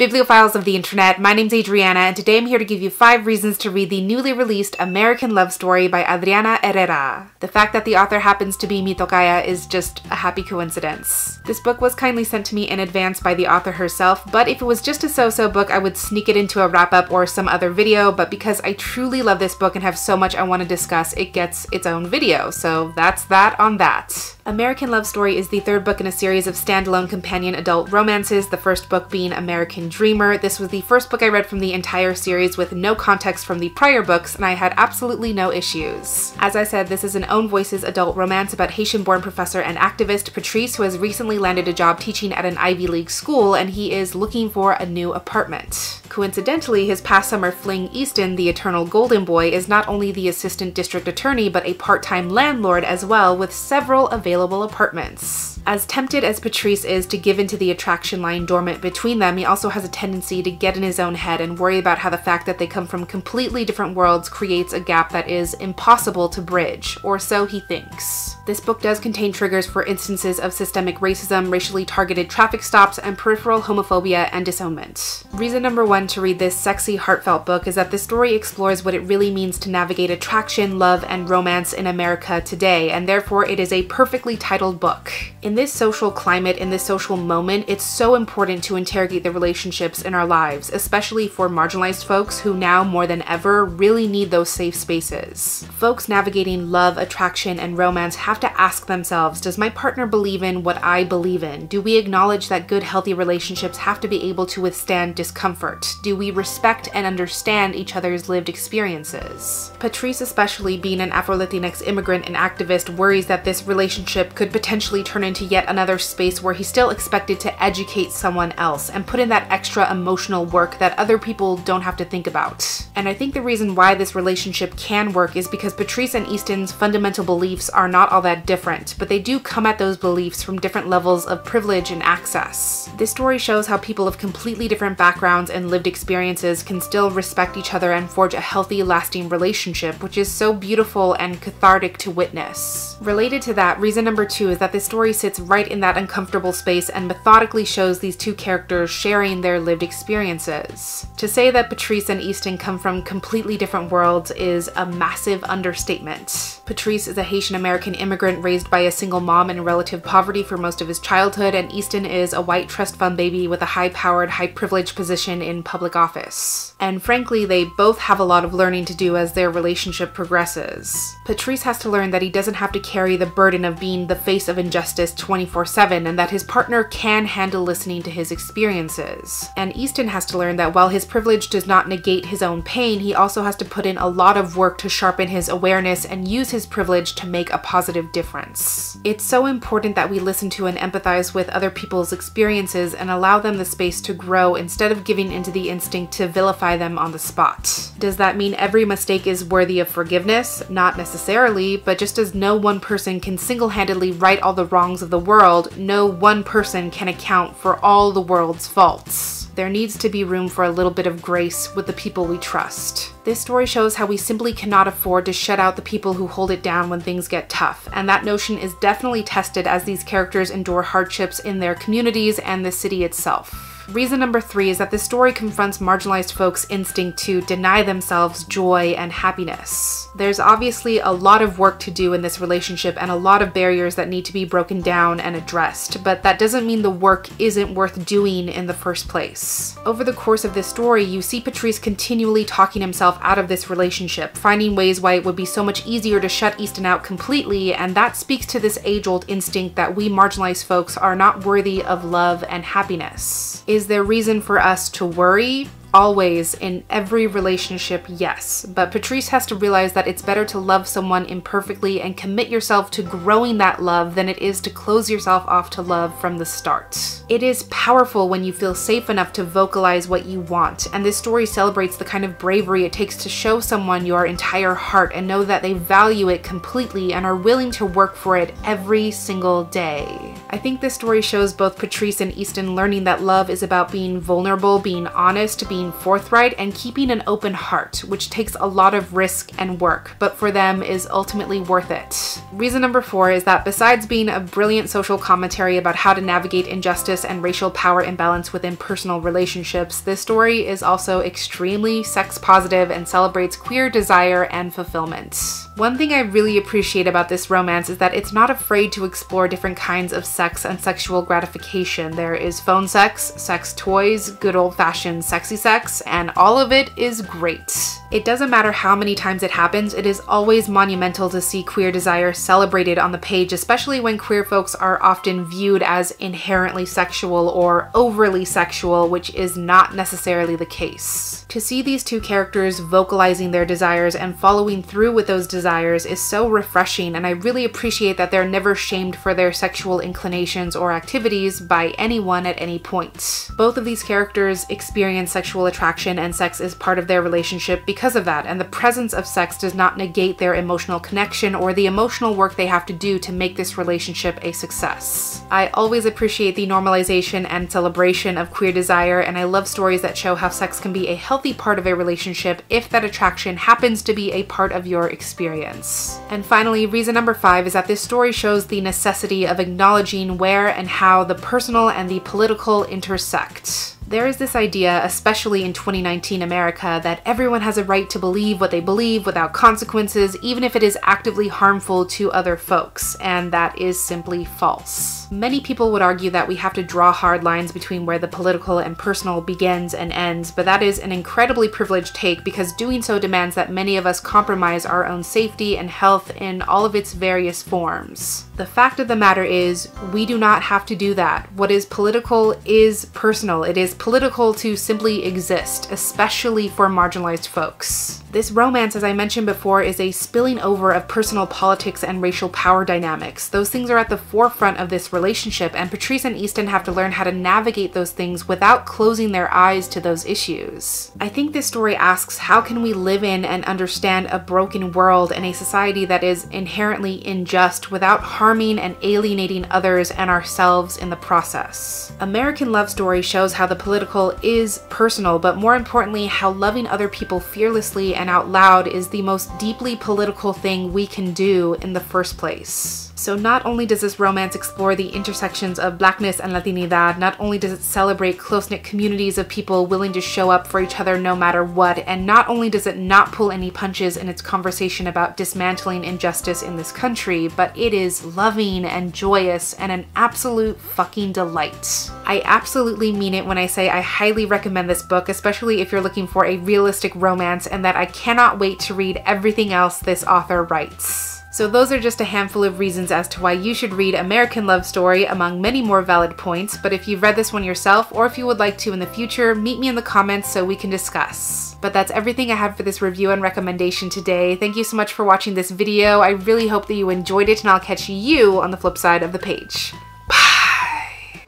Bibliophiles of the internet, my name's Adriana, and today I'm here to give you 5 reasons to read the newly released American Love Story by Adriana Herrera. The fact that the author happens to be mi tocaya is just a happy coincidence. This book was kindly sent to me in advance by the author herself, but if it was just a so-so book, I would sneak it into a wrap-up or some other video, but because I truly love this book and have so much I want to discuss, it gets its own video, so that's that on that. American Love Story is the 3rd book in a series of standalone companion adult romances, the first book being American Dreamer. This was the first book I read from the entire series with no context from the prior books, and I had absolutely no issues. As I said, this is an own voices adult romance about Haitian-born professor and activist Patrice, who has recently landed a job teaching at an Ivy League school, and he is looking for a new apartment. Coincidentally, his past summer fling Easton, the eternal golden boy, is not only the assistant district attorney, but a part-time landlord as well, with several available apartments. As tempted as Patrice is to give into the attraction line dormant between them, he also has a tendency to get in his own head and worry about how the fact that they come from completely different worlds creates a gap that is impossible to bridge, or so he thinks. This book does contain triggers for instances of systemic racism, racially targeted traffic stops, and peripheral homophobia and disownment. Reason number 1 to read this sexy, heartfelt book is that the story explores what it really means to navigate attraction, love, and romance in America today, and therefore it is a perfectly titled book. In this social climate, in this social moment, it's so important to interrogate the relationships in our lives, especially for marginalized folks who now more than ever really need those safe spaces. Folks navigating love, attraction, and romance have to ask themselves, does my partner believe in what I believe in? Do we acknowledge that good, healthy relationships have to be able to withstand discomfort? Do we respect and understand each other's lived experiences? Patrice, especially being an afro-latinx immigrant and activist, worries that this relationship could potentially turn into yet another space where he's still expected to educate someone else and put in that extra emotional work that other people don't have to think about. And I think the reason why this relationship can work is because Patrice and Easton's fundamental beliefs are not all that different, but they do come at those beliefs from different levels of privilege and access. This story shows how people of completely different backgrounds and lived experiences can still respect each other and forge a healthy, lasting relationship, which is so beautiful and cathartic to witness. Related to that, reason number 2 is that this story sits right in that uncomfortable space and methodically shows these two characters sharing their lived experiences. To say that Patrice and Easton come from completely different worlds is a massive understatement. Patrice is a Haitian-American immigrant raised by a single mom in relative poverty for most of his childhood, and Easton is a white trust fund baby with a high-powered, high-privileged position in public office. And frankly, they both have a lot of learning to do as their relationship progresses. Patrice has to learn that he doesn't have to carry the burden of being the face of injustice 24/7, and that his partner can handle listening to his experiences. And Easton has to learn that while his privilege does not negate his own pain, he also has to put in a lot of work to sharpen his awareness and use his privilege to make a positive difference. It's so important that we listen to and empathize with other people's experiences and allow them the space to grow instead of giving into the instinct to vilify them on the spot. Does that mean every mistake is worthy of forgiveness? Not necessarily, but just as no one person can single-handedly right all the wrongs of the world, no one person can account for all the world's faults. There needs to be room for a little bit of grace with the people we trust. This story shows how we simply cannot afford to shut out the people who hold it down when things get tough, and that notion is definitely tested as these characters endure hardships in their communities and the city itself. Reason number 3 is that this story confronts marginalized folks' instinct to deny themselves joy and happiness. There's obviously a lot of work to do in this relationship and a lot of barriers that need to be broken down and addressed, but that doesn't mean the work isn't worth doing in the first place. Over the course of this story, you see Patrice continually talking himself out of this relationship, finding ways why it would be so much easier to shut Easton out completely, and that speaks to this age-old instinct that we marginalized folks are not worthy of love and happiness. Is there reason for us to worry? Always, in every relationship, yes. But Patrice has to realize that it's better to love someone imperfectly and commit yourself to growing that love than it is to close yourself off to love from the start. It is powerful when you feel safe enough to vocalize what you want, and this story celebrates the kind of bravery it takes to show someone your entire heart and know that they value it completely and are willing to work for it every single day. I think this story shows both Patrice and Easton learning that love is about being vulnerable, being honest, being being forthright and keeping an open heart, which takes a lot of risk and work, but for them is ultimately worth it. Reason number 4 is that besides being a brilliant social commentary about how to navigate injustice and racial power imbalance within personal relationships, this story is also extremely sex positive and celebrates queer desire and fulfillment. One thing I really appreciate about this romance is that it's not afraid to explore different kinds of sex and sexual gratification. There is phone sex, sex toys, good old-fashioned sexy sex, and all of it is great. It doesn't matter how many times it happens, it is always monumental to see queer desire celebrated on the page, especially when queer folks are often viewed as inherently sexual or overly sexual, which is not necessarily the case. To see these two characters vocalizing their desires and following through with those desires is so refreshing, and I really appreciate that they're never shamed for their sexual inclinations or activities by anyone at any point. Both of these characters experience sexual attraction, and sex is part of their relationship because of that, and the presence of sex does not negate their emotional connection or the emotional work they have to do to make this relationship a success. I always appreciate the normalization and celebration of queer desire, and I love stories that show how sex can be a healthy part of a relationship if that attraction happens to be a part of your experience. And finally, reason number 5 is that this story shows the necessity of acknowledging where and how the personal and the political intersect. There is this idea, especially in 2019 America, that everyone has a right to believe what they believe without consequences, even if it is actively harmful to other folks, and that is simply false. Many people would argue that we have to draw hard lines between where the political and personal begins and ends, but that is an incredibly privileged take because doing so demands that many of us compromise our own safety and health in all of its various forms. The fact of the matter is, we do not have to do that. What is political is personal. It is political to simply exist, especially for marginalized folks. This romance, as I mentioned before, is a spilling over of personal politics and racial power dynamics. Those things are at the forefront of this relationship, and Patrice and Easton have to learn how to navigate those things without closing their eyes to those issues. I think this story asks, how can we live in and understand a broken world and a society that is inherently unjust without harming and alienating others and ourselves in the process? American Love Story shows how the political is personal, but more importantly, how loving other people fearlessly and out loud is the most deeply political thing we can do in the first place. So not only does this romance explore the intersections of Blackness and Latinidad, not only does it celebrate close-knit communities of people willing to show up for each other no matter what, and not only does it not pull any punches in its conversation about dismantling injustice in this country, but it is loving and joyous and an absolute fucking delight. I absolutely mean it when I say I highly recommend this book, especially if you're looking for a realistic romance, and that I cannot wait to read everything else this author writes. So those are just a handful of reasons as to why you should read American Love Story, among many more valid points, but if you've read this one yourself, or if you would like to in the future, meet me in the comments so we can discuss. But that's everything I had for this review and recommendation today. Thank you so much for watching this video. I really hope that you enjoyed it, and I'll catch you on the flip side of the page. Bye!